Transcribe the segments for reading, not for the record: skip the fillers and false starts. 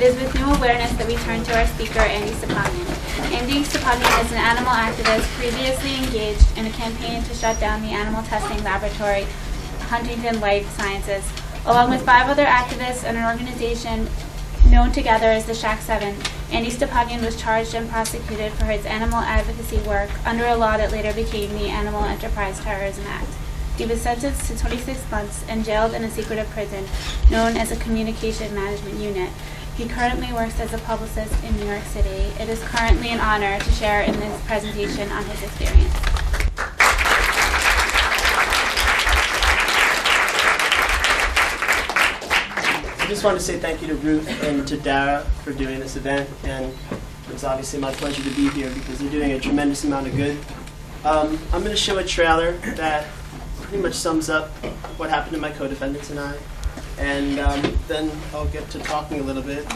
It is with new awareness that we turn to our speaker, Andy Stepanian. Andy Stepanian is an animal activist previously engaged in a campaign to shut down the animal testing laboratory, Huntington Life Sciences. Along with 5 other activists and an organization known together as the Shack 7, Andy Stepanian was charged and prosecuted for his animal advocacy work under a law that later became the Animal Enterprise Terrorism Act. He was sentenced to 26 months and jailed in a secretive prison known as a Communication Management Unit. He currently works as a publicist in New York City. It is currently an honor to share in this presentation on his experience. I just want to say thank you to Ruth and to Dara for doing this event, and it's obviously my pleasure to be here because they're doing a tremendous amount of good. I'm going to show a trailer that pretty much sums up what happened to my co-defendants and I, and then I'll get to talking a little bit.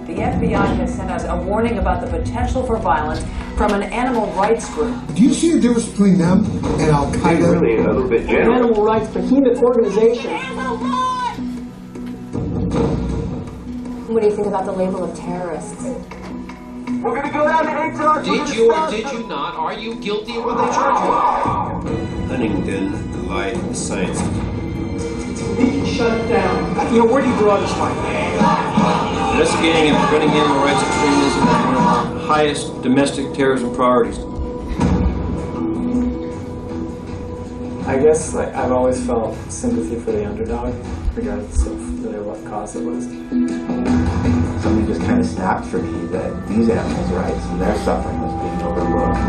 The FBI has sent us a warning about the potential for violence from an animal rights group. Do you see the difference between them and Al-Qaeda? Really a little bit general. An animal rights behemoth organization. What do you think about the label of terrorists? We're going to go down to HR. Did you or did you not? Are you guilty of what they charge you? Huntington Life Sciences. We can shut it down. You know, where do you draw this line? Investigating and preventing animal rights extremism is one of our highest domestic terrorism priorities. I guess I've always felt sympathy for the underdog, regardless of really what cause it was. Something just kind of snapped for me that these animals' rights and their suffering was being overlooked.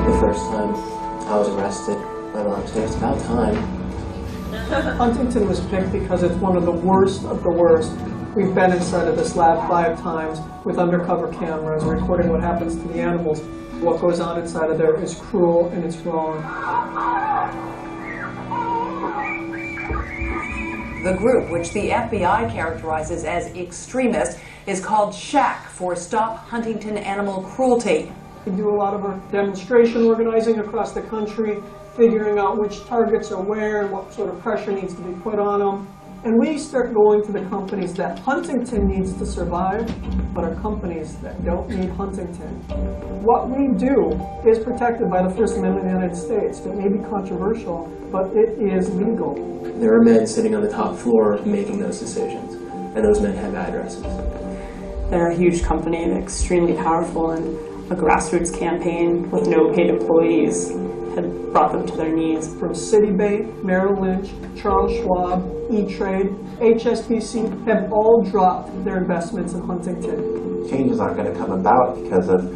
The first time I was arrested, my mom said it's about time. Huntington was picked because it's one of the worst of the worst. We've been inside of this lab 5 times with undercover cameras recording what happens to the animals. What goes on inside of there is cruel and it's wrong. The group, which the FBI characterizes as extremist, is called SHACK, for Stop Huntington Animal Cruelty. We do a lot of our demonstration organizing across the country, figuring out which targets are where and what sort of pressure needs to be put on them. And we start going to the companies that Huntington needs to survive, but are companies that don't need Huntington. What we do is protected by the First Amendment of the United States. It may be controversial, but it is legal. There are men sitting on the top floor making those decisions, and those men have addresses. They're a huge company and extremely powerful, and a grassroots campaign with no paid employees had brought them to their knees. From Citibank, Merrill Lynch, Charles Schwab, E-Trade, HSBC have all dropped their investments in Huntington. Changes aren't going to come about because of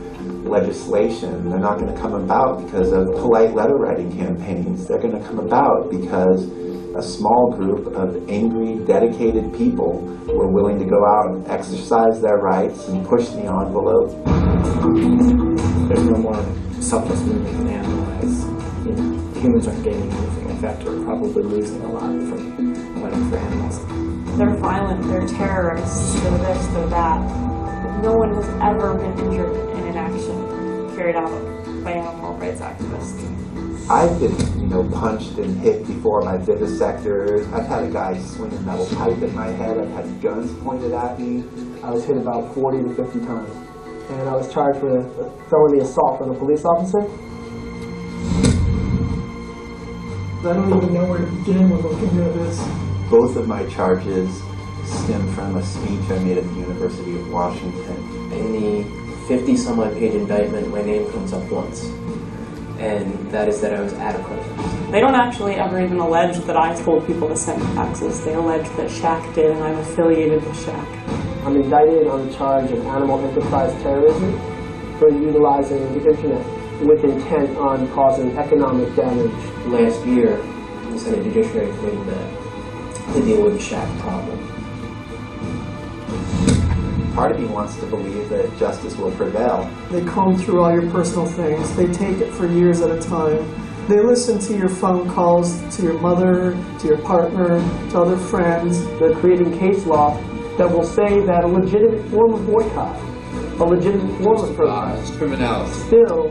legislation. They're not going to come about because of polite letter writing campaigns. They're going to come about because a small group of angry, dedicated people were willing to go out and exercise their rights and push the envelope. There's no more selfless movement than animal rights. You know, humans aren't gaining anything. In fact, we're probably losing a lot from fighting for animals. They're violent, they're terrorists, they're this, they're that. But no one has ever been injured in an action carried out by animal rights activists. I've been, punched and hit before by vivisectors. I've had a guy swing a metal pipe at my head. I've had guns pointed at me. I was hit about 40 to 50 times. And I was charged with a felony assault on a police officer. I don't even know where to begin with looking at this. Both of my charges stem from a speech I made at the University of Washington. In the 50-some-odd page indictment, my name comes up once, and that is that I was at a protest. They don't actually ever even allege that I told people to send taxes. They allege that Shack did, and I'm affiliated with Shack. I'm indicted on the charge of animal enterprise terrorism for utilizing the internet with intent on causing economic damage. Last year, the Senate Judiciary Committee met to deal with the Shack problem. Part of me wants to believe that justice will prevail. They comb through all your personal things. They take it for years at a time. They listen to your phone calls, to your mother, to your partner, to other friends. They're creating case law that will say that a legitimate form of boycott, a legitimate form of protest, still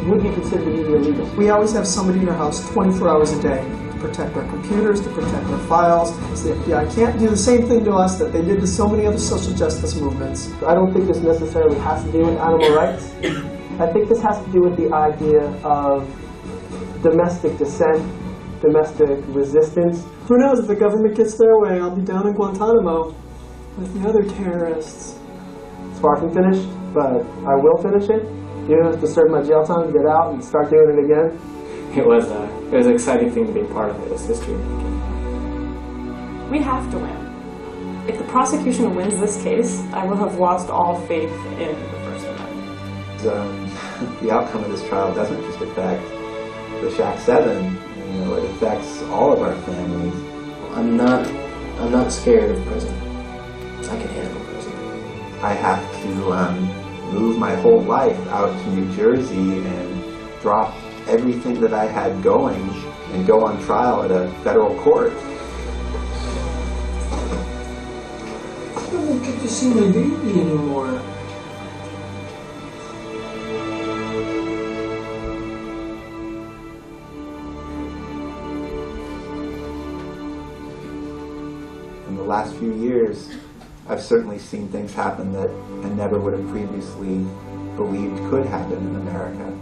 would be considered to be illegal. We always have somebody in our house 24 hours a day. protect our computers, to protect our files. So the FBI can't do the same thing to us that they did to so many other social justice movements. I don't think this necessarily has to do with animal rights. I think this has to do with the idea of domestic dissent, domestic resistance. Who knows, if the government gets their way, I'll be down in Guantanamo with the other terrorists. It's far from finished, but I will finish it. Even if I have to serve my jail time, get out, and start doing it again. It was an exciting thing to be part of this history making. We have to win. If the prosecution wins this case, I will have lost all faith in the First Amendment. The outcome of this trial doesn't just affect the Shack 7, it affects all of our families. I'm not scared of prison. I can handle prison. I have to move my whole life out to New Jersey and drop everything that I had going and go on trial at a federal court. I don't get to see my baby anymore. In the last few years, I've certainly seen things happen that I never would have previously believed could happen in America.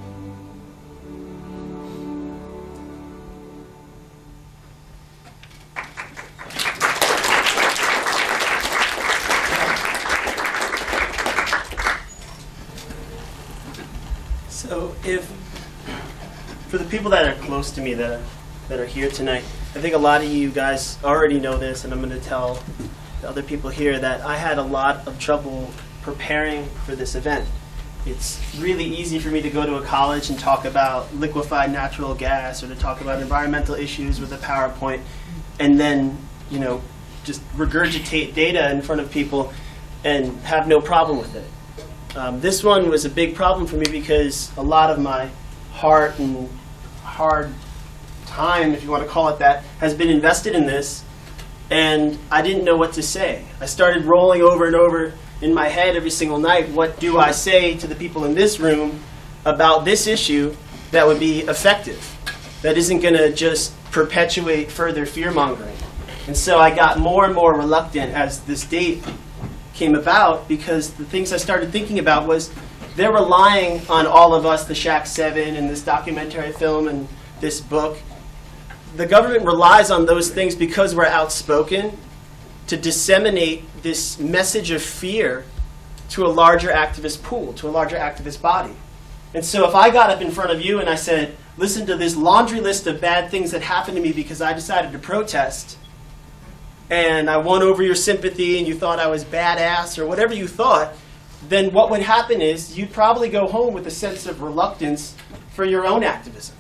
So for the people that are close to me that are here tonight, I think a lot of you guys already know this, and I'm going to tell the other people here that I had a lot of trouble preparing for this event. It's really easy for me to go to a college and talk about liquefied natural gas or to talk about environmental issues with a PowerPoint and then, just regurgitate data in front of people and have no problem with it. This one was a big problem for me because a lot of my heart and hard time, if you want to call it that, has been invested in this, and I didn't know what to say. I started rolling over and over in my head every single night, what do I say to the people in this room about this issue that would be effective, that isn't going to just perpetuate further fear-mongering. And so I got more and more reluctant as this date came about, because the things I started thinking about was they're relying on all of us, the Shack 7 and this documentary film and this book. The government relies on those things because we're outspoken to disseminate this message of fear to a larger activist pool, to a larger activist body. And so if I got up in front of you and I said, listen to this laundry list of bad things that happened to me because I decided to protest, and I won over your sympathy and you thought I was badass or whatever you thought, then what would happen is you'd probably go home with a sense of reluctance for your own activism.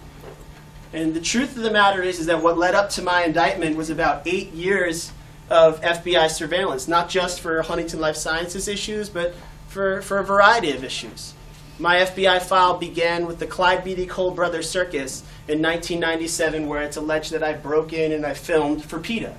And the truth of the matter is that what led up to my indictment was about 8 years of FBI surveillance, not just for Huntington Life Sciences issues, but for a variety of issues. My FBI file began with the Clyde Beatty Cole Brothers Circus in 1997, where it's alleged that I broke in and I filmed for PETA.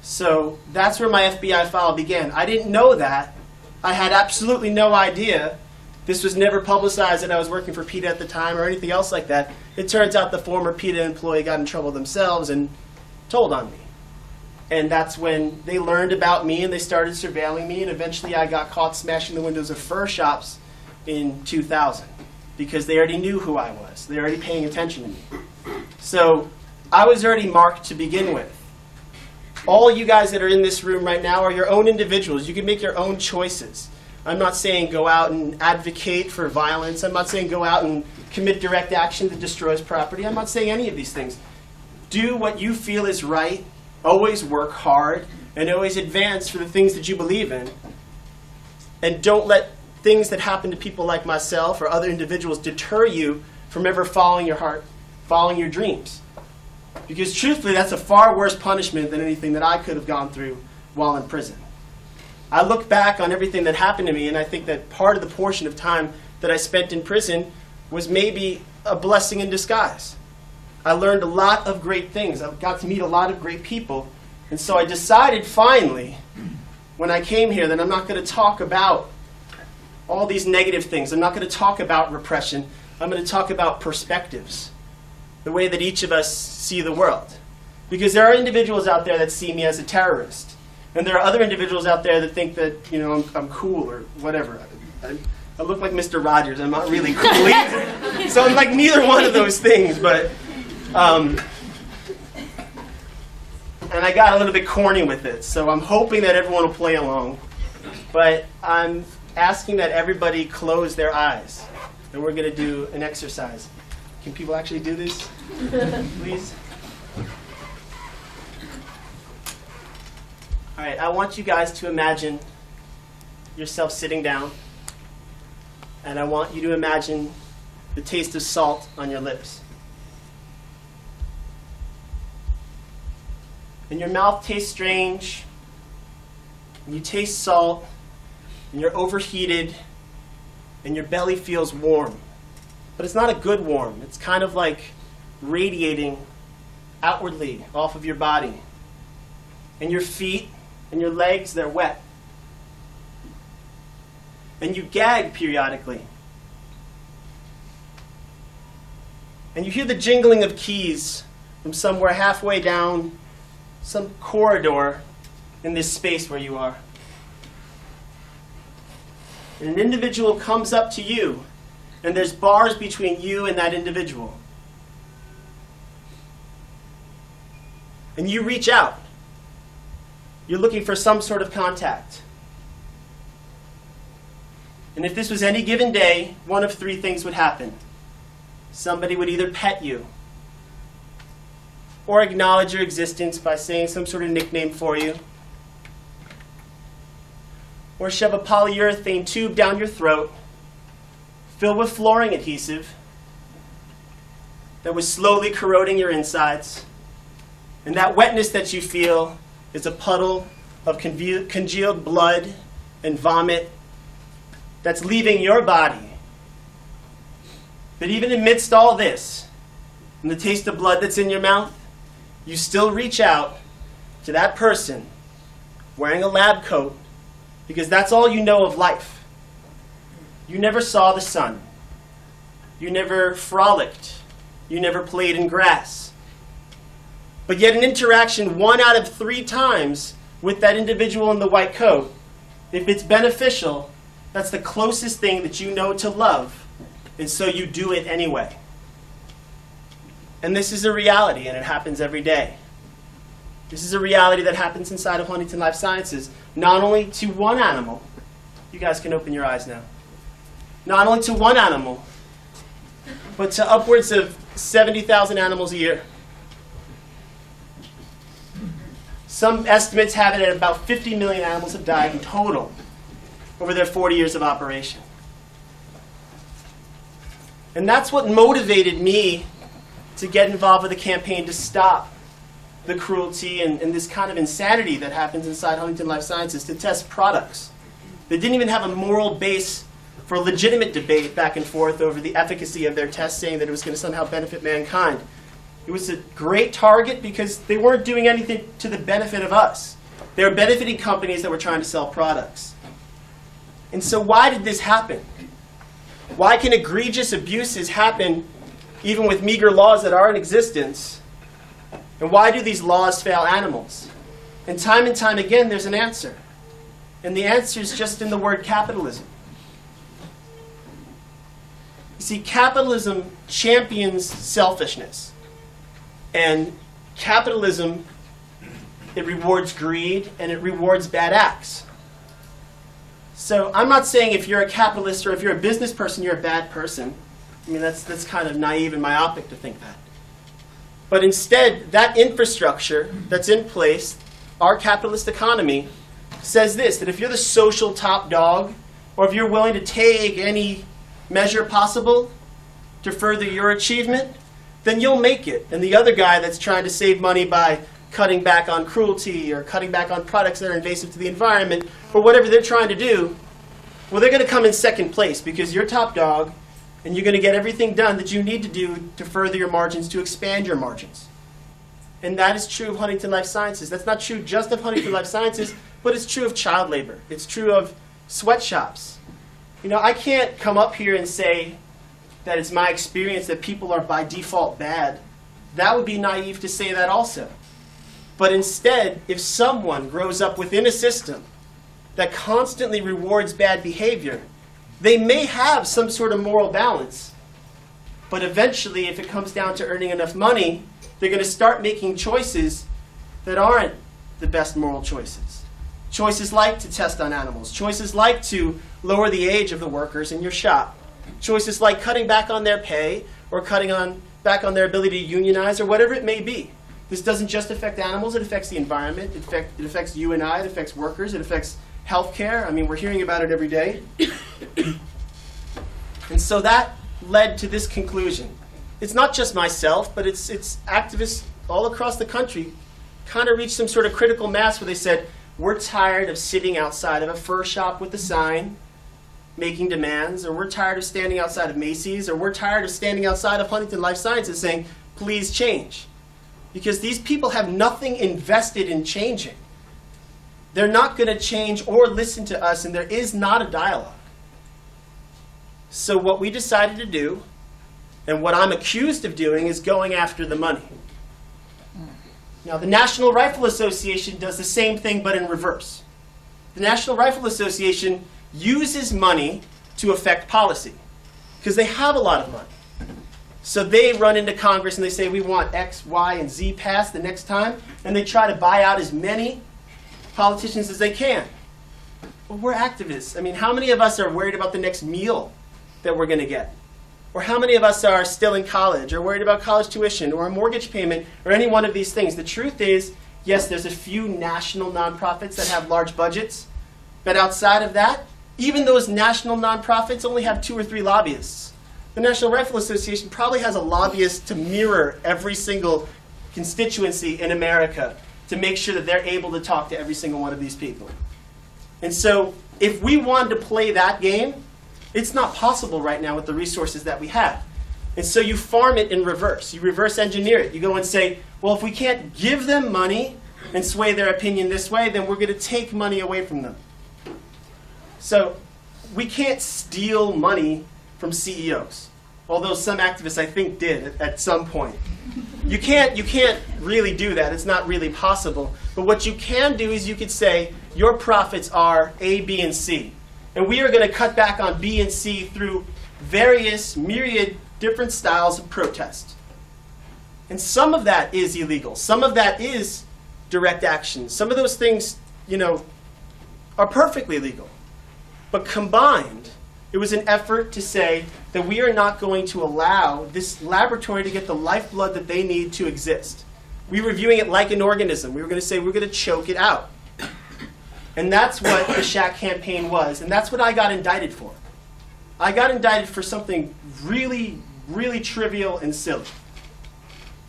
So that's where my FBI file began. I didn't know that. I had absolutely no idea. This was never publicized that I was working for PETA at the time or anything else like that. It turns out the former PETA employee got in trouble themselves and told on me. And that's when they learned about me and they started surveilling me, and eventually I got caught smashing the windows of fur shops in 2000 because they already knew who I was. They were already paying attention to me. So I was already marked to begin with. All you guys that are in this room right now are your own individuals. You can make your own choices. I'm not saying go out and advocate for violence. I'm not saying go out and commit direct action that destroys property. I'm not saying any of these things. Do what you feel is right. Always work hard and always advance for the things that you believe in. And don't let things that happen to people like myself or other individuals deter you from ever following your heart, following your dreams. Because truthfully, that's a far worse punishment than anything that I could have gone through while in prison. I look back on everything that happened to me, and I think that part of the portion of time that I spent in prison was maybe a blessing in disguise. I learned a lot of great things. I got to meet a lot of great people. And so I decided finally, when I came here, that I'm not going to talk about all these negative things. I'm not going to talk about repression. I'm going to talk about perspectives, the way that each of us see the world. Because there are individuals out there that see me as a terrorist. And there are other individuals out there that think that, you know, I'm cool or whatever. I look like Mr. Rogers. I'm not really cool either. So I'm like neither one of those things, but... and I got a little bit corny with it, so I'm hoping that everyone will play along. But I'm asking that everybody close their eyes. And we're going to do an exercise. Can people actually do this? Please? All right, I want you guys to imagine yourself sitting down. And I want you to imagine the taste of salt on your lips. And your mouth tastes strange. And you taste salt. And you're overheated. And your belly feels warm. But it's not a good warm. It's kind of like radiating outwardly off of your body. And your feet and your legs, they're wet. And you gag periodically. And you hear the jingling of keys from somewhere halfway down some corridor in this space where you are. And an individual comes up to you, and there's bars between you and that individual. And you reach out. You're looking for some sort of contact. And if this was any given day, one of three things would happen. Somebody would either pet you, or acknowledge your existence by saying some sort of nickname for you, or shove a polyurethane tube down your throat, filled with flooring adhesive, that was slowly corroding your insides. And that wetness that you feel is a puddle of congealed blood and vomit that's leaving your body. But even amidst all this, and the taste of blood that's in your mouth, you still reach out to that person wearing a lab coat, because that's all you know of life. You never saw the sun. You never frolicked. You never played in grass. But yet an interaction 1 out of 3 times with that individual in the white coat, if it's beneficial, that's the closest thing that you know to love, and so you do it anyway. And this is a reality, and it happens every day. This is a reality that happens inside of Huntington Life Sciences, not only to one animal. You guys can open your eyes now. Not only to one animal, but to upwards of 70,000 animals a year. Some estimates have it at about 50 million animals have died in total over their 40 years of operation. And that's what motivated me to get involved with a campaign to stop the cruelty and this kind of insanity that happens inside Huntington Life Sciences, to test products that didn't even have a moral base for a legitimate debate back and forth over the efficacy of their test, saying that it was going to somehow benefit mankind. It was a great target because they weren't doing anything to the benefit of us. They were benefiting companies that were trying to sell products. And so why did this happen? Why can egregious abuses happen even with meager laws that are in existence? And why do these laws fail animals? And time again, there's an answer. And the answer is just in the word capitalism. You see, capitalism champions selfishness. And capitalism, it rewards greed and it rewards bad acts. So I'm not saying if you're a capitalist or if you're a business person, you're a bad person. I mean, that's kind of naive and myopic to think that. But instead, that infrastructure that's in place, our capitalist economy, says this, that if you're the social top dog, or if you're willing to take any measure possible to further your achievement, then you'll make it. And the other guy that's trying to save money by cutting back on cruelty or cutting back on products that are invasive to the environment, or whatever they're trying to do, well, they're going to come in second place because you're top dog, and you're going to get everything done that you need to do to further your margins, to expand your margins. And that is true of Huntington Life Sciences. That's not true just of Huntington Life Sciences, but it's true of child labor. It's true of sweatshops. You know, I can't come up here and say that it's my experience that people are by default bad. That would be naive to say that also. But instead, if someone grows up within a system that constantly rewards bad behavior, they may have some sort of moral balance. But eventually, if it comes down to earning enough money, they're going to start making choices that aren't the best moral choices. Choices like to test on animals. Choices like to lower the age of the workers in your shop. Choices like cutting back on their pay or cutting back on their ability to unionize or whatever it may be. This doesn't just affect animals, it affects the environment, it affects you and I, it affects workers, it affects healthcare. I mean, we're hearing about it every day. And so that led to this conclusion. It's not just myself, but it's activists all across the country kind of reached some sort of critical mass where they said, we're tired of sitting outside of a fur shop with a sign making demands, or we're tired of standing outside of Macy's, or we're tired of standing outside of Huntington Life Sciences saying, please change. Because these people have nothing invested in changing. They're not going to change or listen to us, and there is not a dialogue. So what we decided to do, and what I'm accused of doing, is going after the money. Now, the National Rifle Association does the same thing, but in reverse. The National Rifle Association uses money to affect policy, because they have a lot of money. So they run into Congress and they say, we want X, Y, and Z passed the next time, and they try to buy out as many politicians as they can. Well, we're activists. I mean, how many of us are worried about the next meal that we're going to get? Or how many of us are still in college, or worried about college tuition, or a mortgage payment, or any one of these things? The truth is, yes, there's a few national nonprofits that have large budgets, but outside of that, even those national nonprofits only have 2 or 3 lobbyists. The National Rifle Association probably has a lobbyist to mirror every single constituency in America to make sure that they're able to talk to every single one of these people. And so if we wanted to play that game, it's not possible right now with the resources that we have. And so you farm it in reverse. You reverse engineer it. You go and say, well, if we can't give them money and sway their opinion this way, then we're going to take money away from them. So we can't steal money from CEOs, although some activists, I think, did at some point. You can't really do that. It's not really possible. But what you can do is you could say, your profits are A, B, and C. And we are going to cut back on B and C through various myriad different styles of protest. And some of that is illegal. Some of that is direct action. Some of those things, are perfectly legal. But combined, it was an effort to say that we are not going to allow this laboratory to get the lifeblood that they need to exist. We were viewing it like an organism. We were going to say we're going to choke it out. And that's what the Shack campaign was, and that's what I got indicted for. I got indicted for something really, really trivial and silly.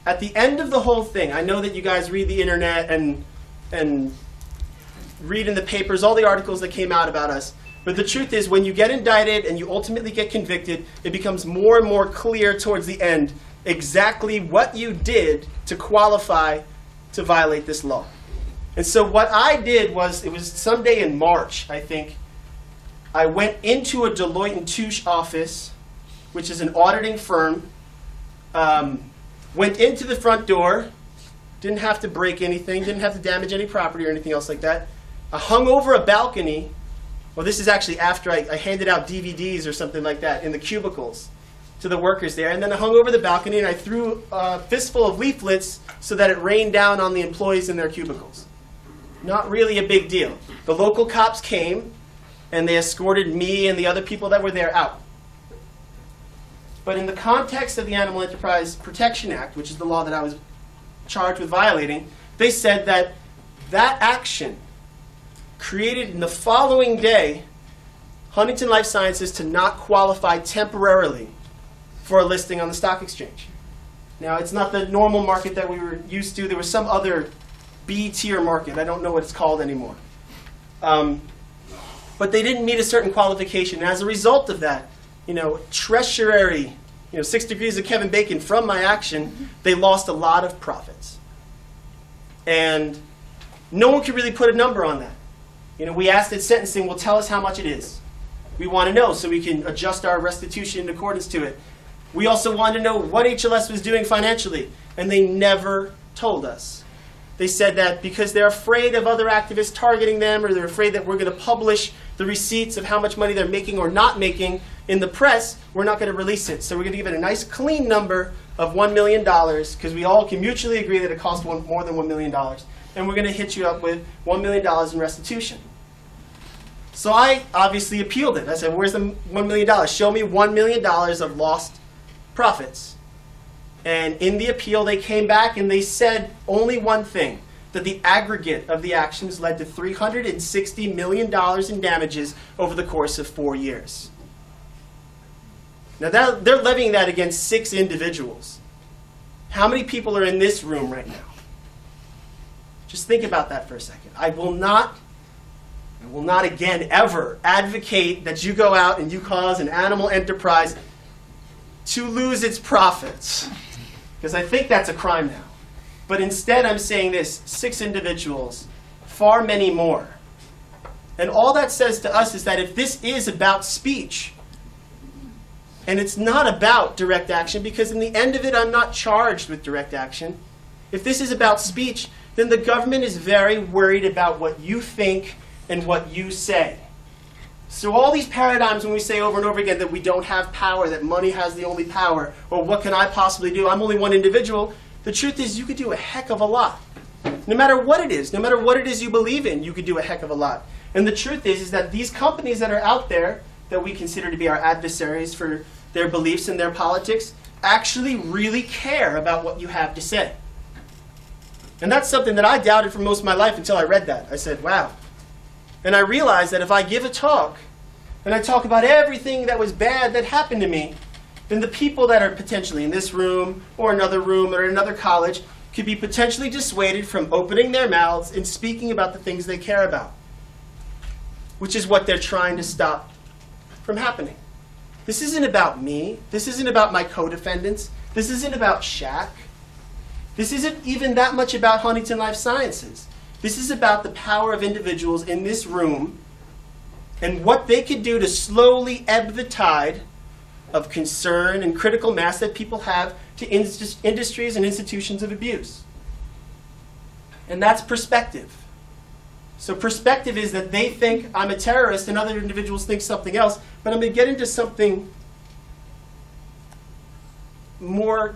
At the end of the whole thing, I know that you guys read the internet and read in the papers all the articles that came out about us. But the truth is, when you get indicted and you ultimately get convicted, it becomes more and more clear towards the end exactly what you did to qualify to violate this law. And so what I did was, it was someday in March, I think, I went into a Deloitte & Touche office, which is an auditing firm, went into the front door, didn't have to break anything, didn't have to damage any property or anything else like that. I hung over a balcony. Well, this is actually after I handed out DVDs or something like that in the cubicles to the workers there. And then I hung over the balcony and I threw a fistful of leaflets so that it rained down on the employees in their cubicles. Not really a big deal. The local cops came and they escorted me and the other people that were there out. But in the context of the Animal Enterprise Protection Act, which is the law that I was charged with violating, they said that that action created in the following day Huntington Life Sciences to not qualify temporarily for a listing on the stock exchange. Now, it's not the normal market that we were used to. There was some other B-tier market. I don't know what it's called anymore. But they didn't meet a certain qualification. And as a result of that, treasury, 6 degrees of Kevin Bacon from my action, they lost a lot of profits. And no one could really put a number on that. We asked at sentencing, well, tell us how much it is. We want to know so we can adjust our restitution in accordance to it. We also wanted to know what HLS was doing financially, and they never told us. They said that because they're afraid of other activists targeting them, or they're afraid that we're going to publish the receipts of how much money they're making or not making in the press, we're not going to release it. So we're going to give it a nice clean number of $1 million, because we all can mutually agree that it costs more than $1 million. And we're going to hit you up with $1 million in restitution. So I obviously appealed it. I said, where's the $1 million? Show me $1 million of lost profits. And in the appeal, they came back and they said only one thing, that the aggregate of the actions led to $360 million in damages over the course of 4 years. Now, they're levying that against 6 individuals. How many people are in this room right now? Just think about that for a second. I will not again ever advocate that you go out and you cause an animal enterprise to lose its profits, because I think that's a crime now. But instead, I'm saying this: 6 individuals, far many more. And all that says to us is that if this is about speech, and it's not about direct action, because in the end of it, I'm not charged with direct action. If this is about speech, then the government is very worried about what you think and what you say. So all these paradigms when we say over and over again that we don't have power, that money has the only power, or what can I possibly do? I'm only one individual. The truth is you could do a heck of a lot. No matter what it is you believe in, you could do a heck of a lot. And the truth is that these companies that are out there that we consider to be our adversaries for their beliefs and their politics actually really care about what you have to say. And that's something that I doubted for most of my life until I read that. I said, wow. And I realized that if I give a talk and I talk about everything that was bad that happened to me, then the people that are potentially in this room or another room or another college could be potentially dissuaded from opening their mouths and speaking about the things they care about, which is what they're trying to stop from happening. This isn't about me. This isn't about my co-defendants. This isn't about Shaq. This isn't even that much about Huntington Life Sciences. This is about the power of individuals in this room and what they could do to slowly ebb the tide of concern and critical mass that people have to industries and institutions of abuse. And that's perspective. So perspective is that they think I'm a terrorist and other individuals think something else, but I'm going to get into something more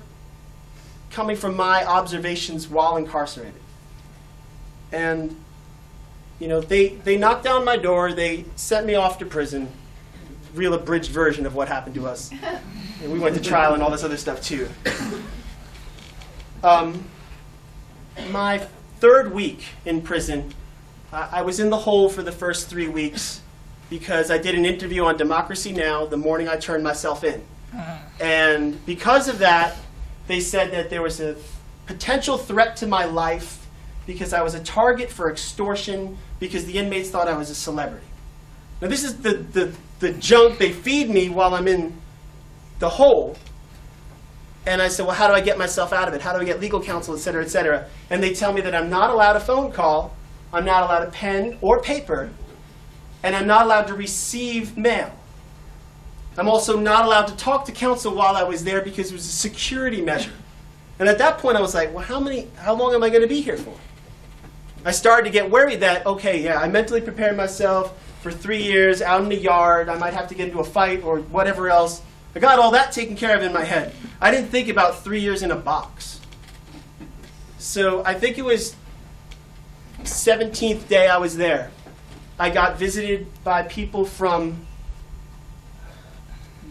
coming from my observations while incarcerated. And, you know, they knocked down my door, they sent me off to prison, real abridged version of what happened to us. And we went to trial and all this other stuff too. My 3rd week in prison, I was in the hole for the first 3 weeks because I did an interview on Democracy Now! The morning I turned myself in. And because of that, they said that there was a potential threat to my life because I was a target for extortion because the inmates thought I was a celebrity. Now this is the junk they feed me while I'm in the hole. And I said, well, how do I get myself out of it? How do I get legal counsel, et cetera, et cetera? And they tell me that I'm not allowed a phone call, I'm not allowed a pen or paper, and I'm not allowed to receive mail. I'm also not allowed to talk to counsel while I was there because it was a security measure. And at that point I was like, well, how long am I going to be here for? I started to get worried that, okay, yeah, I mentally prepared myself for 3 years out in the yard, I might have to get into a fight or whatever else. I got all that taken care of in my head. I didn't think about 3 years in a box. So I think it was 17th day I was there. I got visited by people from,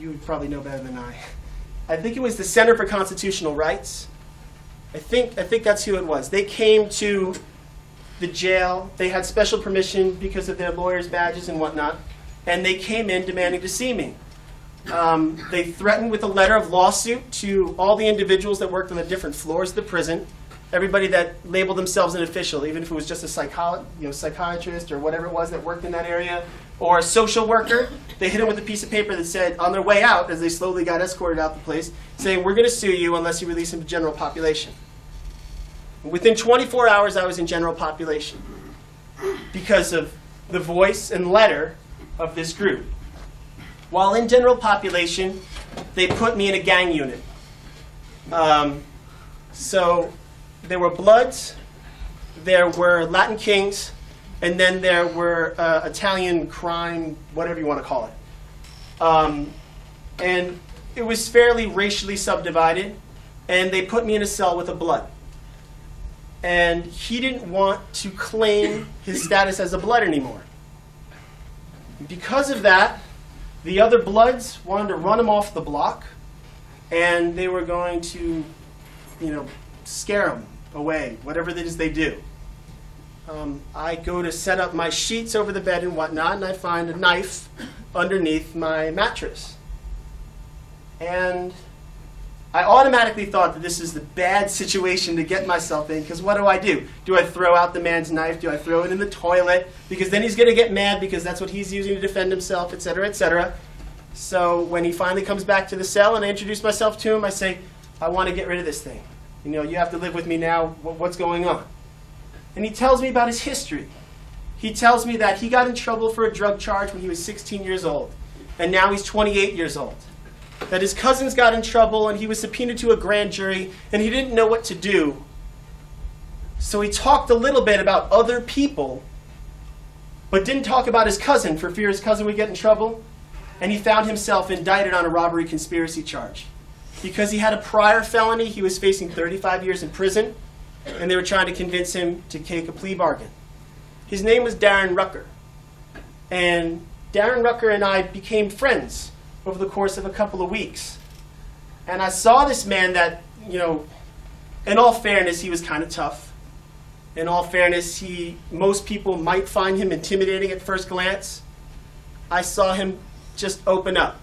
you would probably know better than I think it was the Center for Constitutional Rights. I think that's who it was. They came to the jail. They had special permission because of their lawyers' badges and whatnot. And they came in demanding to see me. They threatened with a letter of lawsuit to all the individuals that worked on the different floors of the prison. Everybody that labeled themselves an official, even if it was just a psychiatrist or whatever it was that worked in that area, or a social worker, they hit them with a piece of paper that said, on their way out, as they slowly got escorted out the place, saying, we're going to sue you unless you release him to general population. Within 24 hours, I was in general population because of the voice and letter of this group. While in general population, they put me in a gang unit. So there were Bloods, there were Latin kings, and then there were Italian crime, whatever you want to call it. And it was fairly racially subdivided, and they put me in a cell with a blood. And he didn't want to claim his status as a blood anymore. Because of that, the other bloods wanted to run him off the block, and they were going to, scare him away, whatever it is they do. I go to set up my sheets over the bed and whatnot, and I find a knife underneath my mattress. And I automatically thought that this is the bad situation to get myself in, because what do? Do I throw out the man's knife? Do I throw it in the toilet? Because then he's going to get mad because that's what he's using to defend himself, etc., etc. So when he finally comes back to the cell and I introduce myself to him, I say, I want to get rid of this thing. You have to live with me now. What's going on? And he tells me about his history. He tells me that he got in trouble for a drug charge when he was 16 years old, and now he's 28 years old. That his cousins got in trouble and he was subpoenaed to a grand jury and he didn't know what to do. So he talked a little bit about other people, but didn't talk about his cousin for fear his cousin would get in trouble. And he found himself indicted on a robbery conspiracy charge. Because he had a prior felony, he was facing 35 years in prison, and they were trying to convince him to take a plea bargain. His name was Darren Rucker. And Darren Rucker and I became friends over the course of a couple of weeks. And I saw this man that, in all fairness, he was kind of tough. In all fairness, most people might find him intimidating at first glance. I saw him just open up.